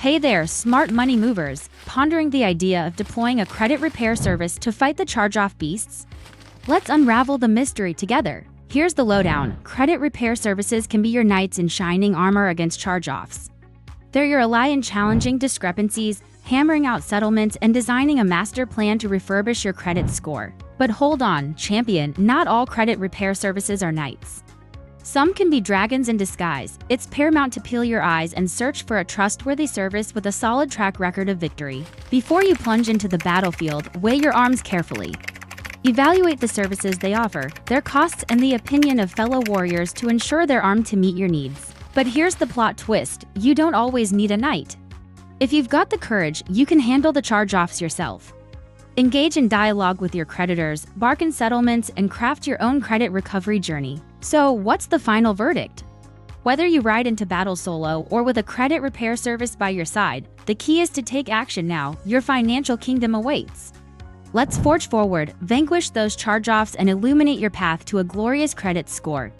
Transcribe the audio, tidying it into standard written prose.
Hey there, smart money movers, pondering the idea of deploying a credit repair service to fight the charge-off beasts? Let's unravel the mystery together. Here's the lowdown. Credit repair services can be your knights in shining armor against charge-offs. They're your ally in challenging discrepancies, hammering out settlements, and designing a master plan to refurbish your credit score. But hold on, champion, not all credit repair services are knights. Some can be dragons in disguise. It's paramount to peel your eyes and search for a trustworthy service with a solid track record of victory. Before you plunge into the battlefield, weigh your arms carefully. Evaluate the services they offer, their costs, and the opinion of fellow warriors to ensure they're armed to meet your needs. But here's the plot twist: you don't always need a knight. If you've got the courage, you can handle the charge-offs yourself. Engage in dialogue with your creditors, bargain settlements, and craft your own credit recovery journey. So, what's the final verdict? Whether you ride into battle solo or with a credit repair service by your side, the key is to take action now. Your financial kingdom awaits. Let's forge forward, vanquish those charge-offs, and illuminate your path to a glorious credit score.